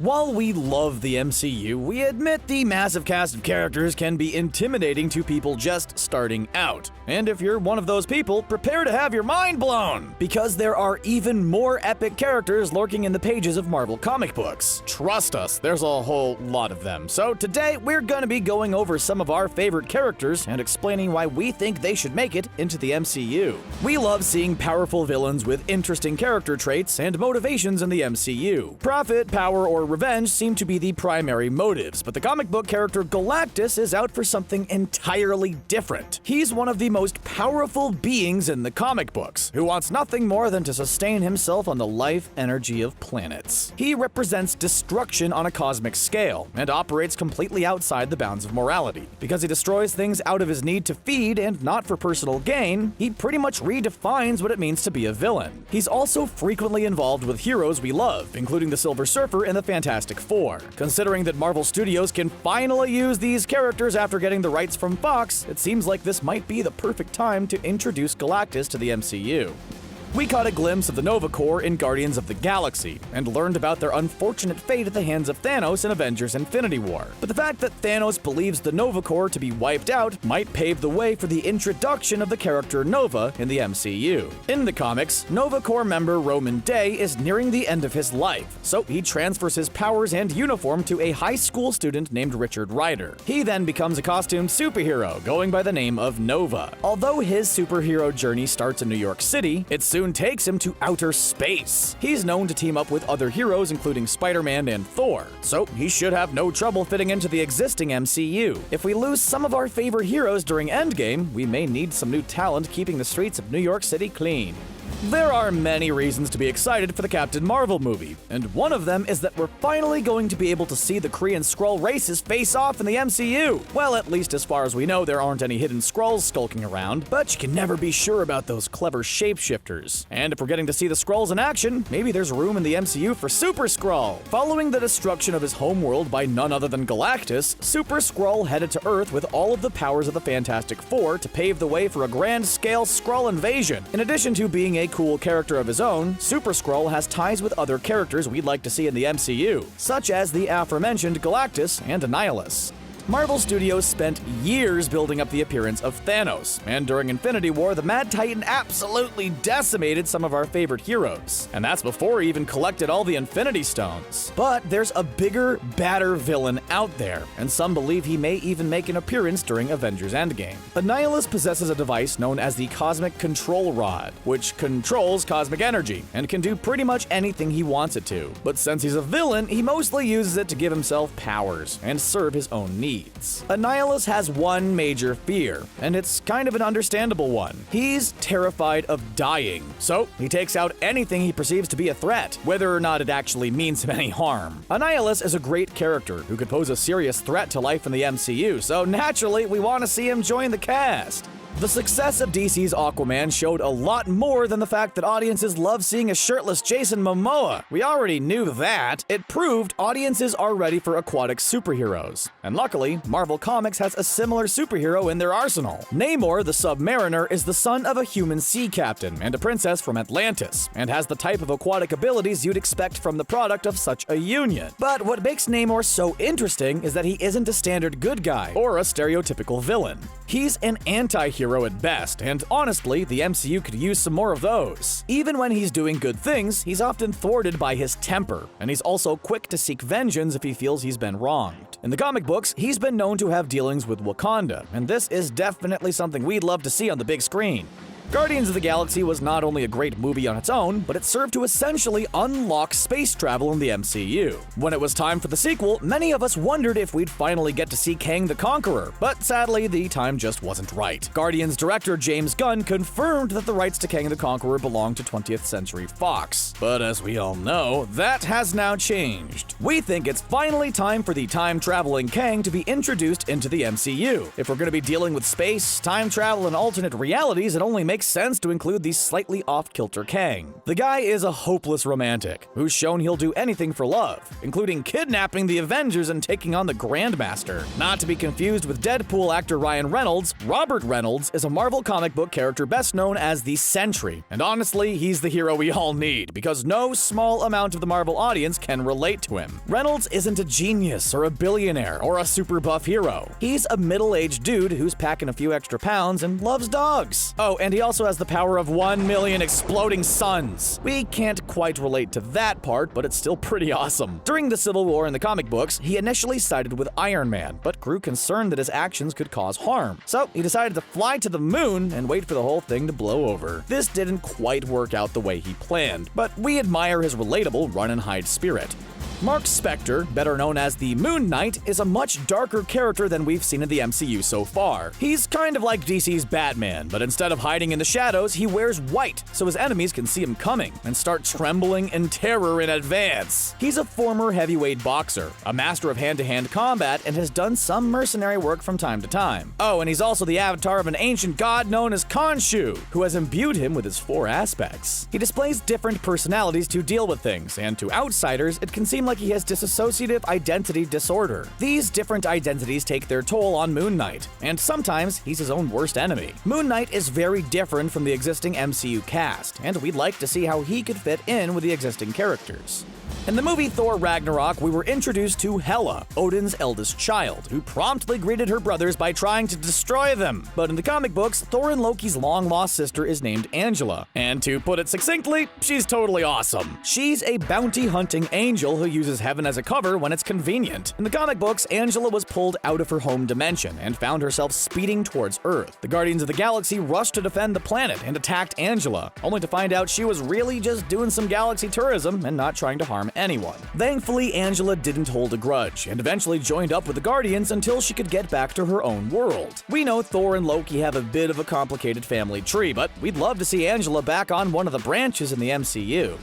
While we love the MCU, we admit the massive cast of characters can be intimidating to people just starting out. And if you're one of those people, prepare to have your mind blown! Because there are even more epic characters lurking in the pages of Marvel comic books. Trust us, there's a whole lot of them. So today, we're gonna be going over some of our favorite characters and explaining why we think they should make it into the MCU. We love seeing powerful villains with interesting character traits and motivations in the MCU. Profit, power, or revenge seem to be the primary motives, but the comic book character Galactus is out for something entirely different. He's one of the most powerful beings in the comic books, who wants nothing more than to sustain himself on the life energy of planets. He represents destruction on a cosmic scale, and operates completely outside the bounds of morality. Because he destroys things out of his need to feed and not for personal gain, he pretty much redefines what it means to be a villain. He's also frequently involved with heroes we love, including the Silver Surfer and the Fantastic Four. Considering that Marvel Studios can finally use these characters after getting the rights from Fox, it seems like this might be the perfect time to introduce Galactus to the MCU. We caught a glimpse of the Nova Corps in Guardians of the Galaxy, and learned about their unfortunate fate at the hands of Thanos in Avengers Infinity War. But the fact that Thanos believes the Nova Corps to be wiped out might pave the way for the introduction of the character Nova in the MCU. In the comics, Nova Corps member Roman Day is nearing the end of his life, so he transfers his powers and uniform to a high school student named Richard Rider. He then becomes a costumed superhero, going by the name of Nova. Although his superhero journey starts in New York City, it soon takes him to outer space. He's known to team up with other heroes including Spider-Man and Thor, so he should have no trouble fitting into the existing MCU. If we lose some of our favorite heroes during Endgame, we may need some new talent keeping the streets of New York City clean. There are many reasons to be excited for the Captain Marvel movie, and one of them is that we're finally going to be able to see the Kree and Skrull races face off in the MCU. Well, at least as far as we know, there aren't any hidden Skrulls skulking around, but you can never be sure about those clever shapeshifters. And if we're getting to see the Skrulls in action, maybe there's room in the MCU for Super-Skrull. Following the destruction of his homeworld by none other than Galactus, Super-Skrull headed to Earth with all of the powers of the Fantastic Four to pave the way for a grand-scale Skrull invasion. In addition to being a cool character of his own, Super-Skrull has ties with other characters we'd like to see in the MCU, such as the aforementioned Galactus and Annihilus. Marvel Studios spent years building up the appearance of Thanos, and during Infinity War, the Mad Titan absolutely decimated some of our favorite heroes. And that's before he even collected all the Infinity Stones. But there's a bigger, badder villain out there, and some believe he may even make an appearance during Avengers Endgame. Annihilus possesses a device known as the Cosmic Control Rod, which controls cosmic energy, and can do pretty much anything he wants it to. But since he's a villain, he mostly uses it to give himself powers, and serve his own needs. Annihilus has one major fear, and it's kind of an understandable one. He's terrified of dying, so he takes out anything he perceives to be a threat, whether or not it actually means him any harm. Annihilus is a great character who could pose a serious threat to life in the MCU, so naturally we want to see him join the cast. The success of DC's Aquaman showed a lot more than the fact that audiences love seeing a shirtless Jason Momoa. We already knew that. It proved audiences are ready for aquatic superheroes. And luckily, Marvel Comics has a similar superhero in their arsenal. Namor, the Submariner, is the son of a human sea captain and a princess from Atlantis, and has the type of aquatic abilities you'd expect from the product of such a union. But what makes Namor so interesting is that he isn't a standard good guy or a stereotypical villain. He's an anti-hero at best, and honestly, the MCU could use some more of those. Even when he's doing good things, he's often thwarted by his temper, and he's also quick to seek vengeance if he feels he's been wronged. In the comic books, he's been known to have dealings with Wakanda, and this is definitely something we'd love to see on the big screen. Guardians of the Galaxy was not only a great movie on its own, but it served to essentially unlock space travel in the MCU. When it was time for the sequel, many of us wondered if we'd finally get to see Kang the Conqueror, but sadly, the time just wasn't right. Guardians director James Gunn confirmed that the rights to Kang the Conqueror belonged to 20th Century Fox. But as we all know, that has now changed. We think it's finally time for the time-traveling Kang to be introduced into the MCU. If we're going to be dealing with space, time travel, and alternate realities, it only makes makes sense to include the slightly off-kilter Kang. The guy is a hopeless romantic, who's shown he'll do anything for love, including kidnapping the Avengers and taking on the Grandmaster. Not to be confused with Deadpool actor Ryan Reynolds, Robert Reynolds is a Marvel comic book character best known as the Sentry, and honestly, he's the hero we all need, because no small amount of the Marvel audience can relate to him. Reynolds isn't a genius or a billionaire or a super buff hero. He's a middle-aged dude who's packing a few extra pounds and loves dogs. Oh, and he also has the power of 1 million exploding suns. We can't quite relate to that part, but it's still pretty awesome. During the Civil War in the comic books, he initially sided with Iron Man, but grew concerned that his actions could cause harm. So he decided to fly to the moon and wait for the whole thing to blow over. This didn't quite work out the way he planned, but we admire his relatable run-and-hide spirit. Mark Spector, better known as the Moon Knight, is a much darker character than we've seen in the MCU so far. He's kind of like DC's Batman, but instead of hiding in the shadows, he wears white, so his enemies can see him coming and start trembling in terror in advance. He's a former heavyweight boxer, a master of hand-to-hand combat, and has done some mercenary work from time to time. Oh, and he's also the avatar of an ancient god known as Khonshu, who has imbued him with his 4 aspects. He displays different personalities to deal with things, and to outsiders, it can seem like he has dissociative identity disorder. These different identities take their toll on Moon Knight, and sometimes he's his own worst enemy. Moon Knight is very different from the existing MCU cast, and we'd like to see how he could fit in with the existing characters. In the movie Thor Ragnarok, we were introduced to Hela, Odin's eldest child, who promptly greeted her brothers by trying to destroy them. But in the comic books, Thor and Loki's long-lost sister is named Angela, and to put it succinctly, she's totally awesome. She's a bounty-hunting angel who uses heaven as a cover when it's convenient. In the comic books, Angela was pulled out of her home dimension and found herself speeding towards Earth. The Guardians of the Galaxy rushed to defend the planet and attacked Angela, only to find out she was really just doing some galaxy tourism and not trying to harm anyone. Thankfully, Angela didn't hold a grudge and eventually joined up with the Guardians until she could get back to her own world. We know Thor and Loki have a bit of a complicated family tree, but we'd love to see Angela back on one of the branches in the MCU.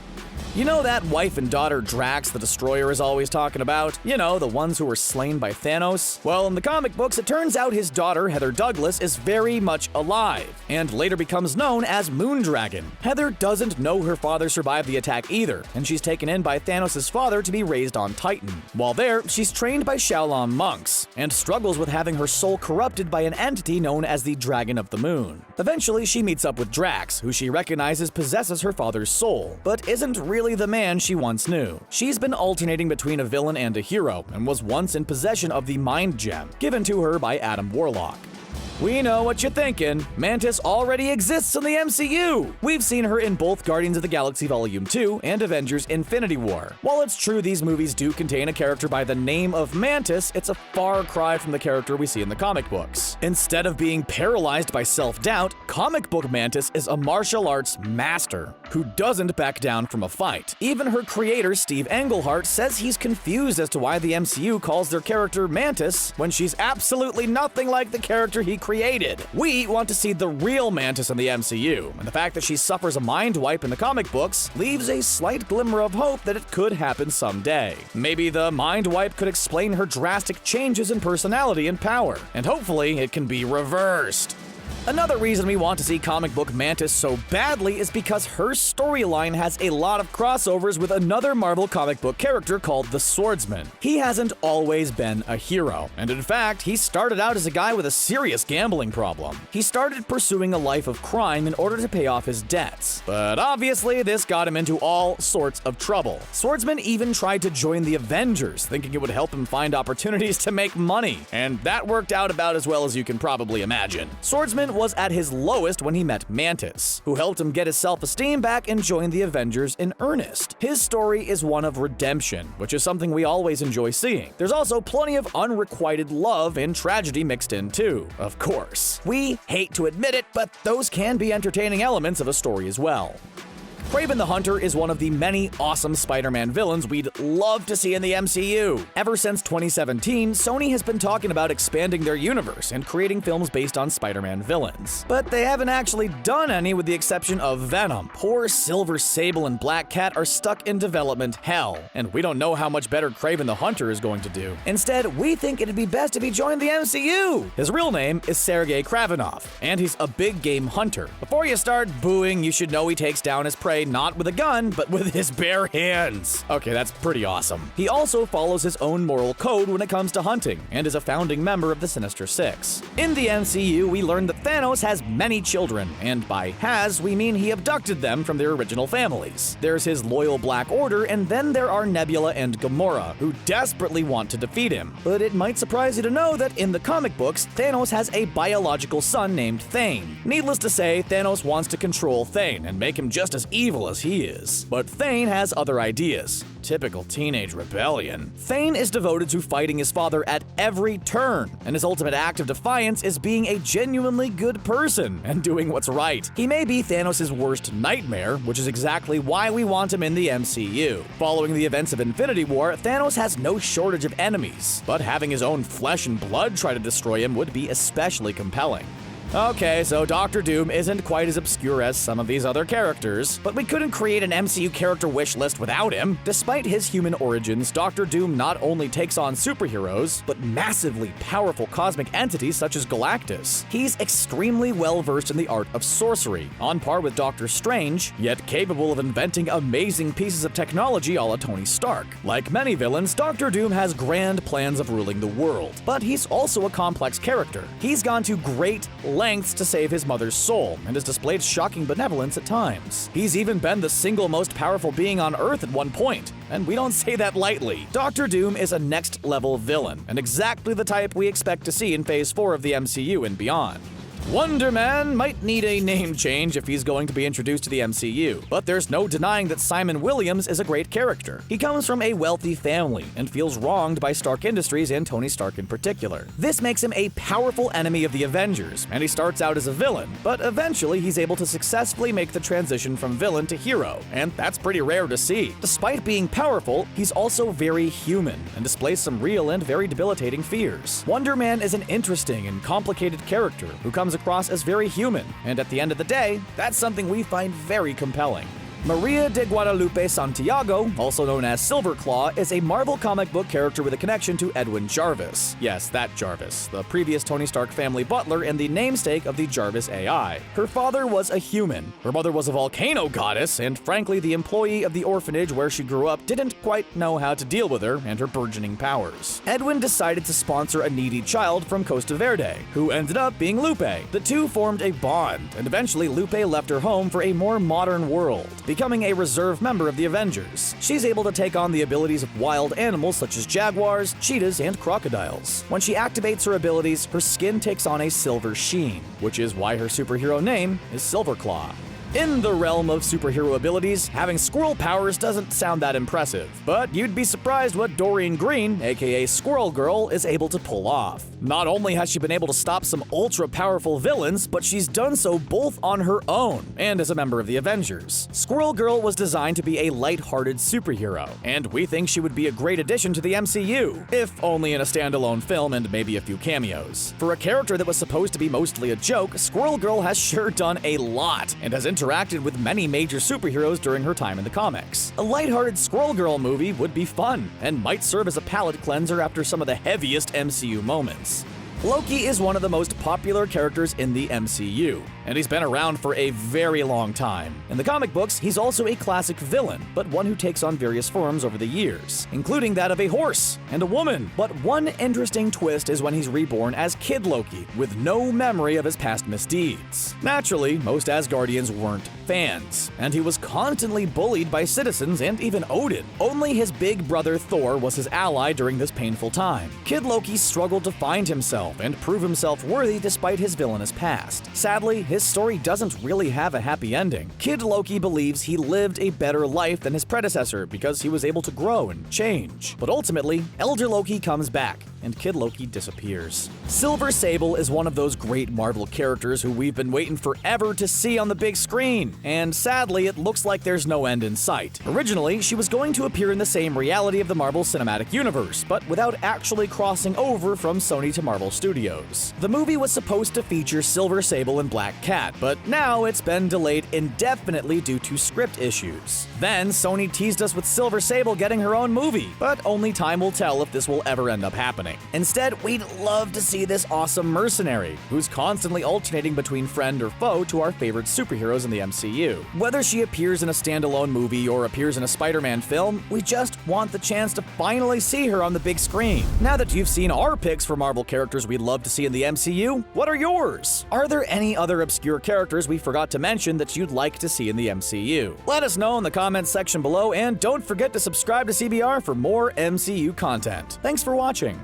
You know that wife and daughter Drax the Destroyer is always talking about? You know, the ones who were slain by Thanos? Well, in the comic books, it turns out his daughter, Heather Douglas, is very much alive, and later becomes known as Moondragon. Heather doesn't know her father survived the attack either, and she's taken in by Thanos' father to be raised on Titan. While there, she's trained by Shaolin monks, and struggles with having her soul corrupted by an entity known as the Dragon of the Moon. Eventually, she meets up with Drax, who she recognizes possesses her father's soul, but isn't really the man she once knew. She's been alternating between a villain and a hero, and was once in possession of the Mind Gem, given to her by Adam Warlock. We know what you're thinking. Mantis already exists in the MCU! We've seen her in both Guardians of the Galaxy Volume 2 and Avengers Infinity War. While it's true these movies do contain a character by the name of Mantis, it's a far cry from the character we see in the comic books. Instead of being paralyzed by self-doubt, comic book Mantis is a martial arts master who doesn't back down from a fight. Even her creator, Steve Englehart, says he's confused as to why the MCU calls their character Mantis when she's absolutely nothing like the character he created. We want to see the real Mantis in the MCU, and the fact that she suffers a mind wipe in the comic books leaves a slight glimmer of hope that it could happen someday. Maybe the mind wipe could explain her drastic changes in personality and power, and hopefully it can be reversed. Another reason we want to see comic book Mantis so badly is because her storyline has a lot of crossovers with another Marvel comic book character called the Swordsman. He hasn't always been a hero, and in fact, he started out as a guy with a serious gambling problem. He started pursuing a life of crime in order to pay off his debts, but obviously this got him into all sorts of trouble. Swordsman even tried to join the Avengers, thinking it would help him find opportunities to make money, and that worked out about as well as you can probably imagine. Swordsman was at his lowest when he met Mantis, who helped him get his self-esteem back and join the Avengers in earnest. His story is one of redemption, which is something we always enjoy seeing. There's also plenty of unrequited love and tragedy mixed in too, of course. We hate to admit it, but those can be entertaining elements of a story as well. Kraven the Hunter is one of the many awesome Spider-Man villains we'd love to see in the MCU. Ever since 2017, Sony has been talking about expanding their universe and creating films based on Spider-Man villains. But they haven't actually done any with the exception of Venom. Poor Silver Sable and Black Cat are stuck in development hell, and we don't know how much better Kraven the Hunter is going to do. Instead, we think it'd be best if he joined the MCU. His real name is Sergei Kravenov, and he's a big game hunter. Before you start booing, you should know he takes down his prey not with a gun, but with his bare hands. Okay, that's pretty awesome. He also follows his own moral code when it comes to hunting, and is a founding member of the Sinister Six. In the MCU, we learned that Thanos has many children, and by has, we mean he abducted them from their original families. There's his loyal Black Order, and then there are Nebula and Gamora, who desperately want to defeat him. But it might surprise you to know that in the comic books, Thanos has a biological son named Thane. Needless to say, Thanos wants to control Thane and make him just as evil as he is. But Thane has other ideas. Typical teenage rebellion. Thane is devoted to fighting his father at every turn, and his ultimate act of defiance is being a genuinely good person and doing what's right. He may be Thanos' worst nightmare, which is exactly why we want him in the MCU. Following the events of Infinity War, Thanos has no shortage of enemies, but having his own flesh and blood try to destroy him would be especially compelling. Okay, so Doctor Doom isn't quite as obscure as some of these other characters, but we couldn't create an MCU character wish list without him. Despite his human origins, Doctor Doom not only takes on superheroes, but massively powerful cosmic entities such as Galactus. He's extremely well versed in the art of sorcery, on par with Doctor Strange, yet capable of inventing amazing pieces of technology a la Tony Stark. Like many villains, Doctor Doom has grand plans of ruling the world, but he's also a complex character. He's gone to great lengths to save his mother's soul, and has displayed shocking benevolence at times. He's even been the single most powerful being on Earth at one point, and we don't say that lightly. Doctor Doom is a next-level villain, and exactly the type we expect to see in Phase 4 of the MCU and beyond. Wonder Man might need a name change if he's going to be introduced to the MCU, but there's no denying that Simon Williams is a great character. He comes from a wealthy family and feels wronged by Stark Industries and Tony Stark in particular. This makes him a powerful enemy of the Avengers, and he starts out as a villain, but eventually he's able to successfully make the transition from villain to hero, and that's pretty rare to see. Despite being powerful, he's also very human and displays some real and very debilitating fears. Wonder Man is an interesting and complicated character who comes across as very human, and at the end of the day, that's something we find very compelling. Maria de Guadalupe Santiago, also known as Silverclaw, is a Marvel comic book character with a connection to Edwin Jarvis. Yes, that Jarvis, the previous Tony Stark family butler and the namesake of the Jarvis AI. Her father was a human, her mother was a volcano goddess, and frankly, the employee of the orphanage where she grew up didn't quite know how to deal with her and her burgeoning powers. Edwin decided to sponsor a needy child from Costa Verde, who ended up being Lupe. The two formed a bond, and eventually Lupe left her home for a more modern world, becoming a reserve member of the Avengers. She's able to take on the abilities of wild animals such as jaguars, cheetahs, and crocodiles. When she activates her abilities, her skin takes on a silver sheen, which is why her superhero name is Silverclaw. In the realm of superhero abilities, having squirrel powers doesn't sound that impressive, but you'd be surprised what Doreen Green, aka Squirrel Girl, is able to pull off. Not only has she been able to stop some ultra-powerful villains, but she's done so both on her own and as a member of the Avengers. Squirrel Girl was designed to be a light-hearted superhero, and we think she would be a great addition to the MCU, if only in a standalone film and maybe a few cameos. For a character that was supposed to be mostly a joke, Squirrel Girl has sure done a lot, and has interacted with many major superheroes during her time in the comics. A lighthearted Squirrel Girl movie would be fun, and might serve as a palate cleanser after some of the heaviest MCU moments. Loki is one of the most popular characters in the MCU, and he's been around for a very long time. In the comic books, he's also a classic villain, but one who takes on various forms over the years, including that of a horse and a woman. But one interesting twist is when he's reborn as Kid Loki, with no memory of his past misdeeds. Naturally, most Asgardians weren't fans, and he was constantly bullied by citizens and even Odin. Only his big brother Thor was his ally during this painful time. Kid Loki struggled to find himself and prove himself worthy despite his villainous past. Sadly, his story doesn't really have a happy ending. Kid Loki believes he lived a better life than his predecessor because he was able to grow and change. But ultimately, Elder Loki comes back, and Kid Loki disappears. Silver Sable is one of those great Marvel characters who we've been waiting forever to see on the big screen, and sadly, it looks like there's no end in sight. Originally, she was going to appear in the same reality of the Marvel Cinematic Universe, but without actually crossing over from Sony to Marvel Studios. The movie was supposed to feature Silver Sable and Black Cat, but now it's been delayed indefinitely due to script issues. Then, Sony teased us with Silver Sable getting her own movie, but only time will tell if this will ever end up happening. Instead, we'd love to see this awesome mercenary, who's constantly alternating between friend or foe to our favorite superheroes in the MCU. Whether she appears in a standalone movie or appears in a Spider-Man film, we just want the chance to finally see her on the big screen. Now that you've seen our picks for Marvel characters we'd love to see in the MCU, what are yours? Are there any other obscure characters we forgot to mention that you'd like to see in the MCU? Let us know in the comments section below, and don't forget to subscribe to CBR for more MCU content. Thanks for watching.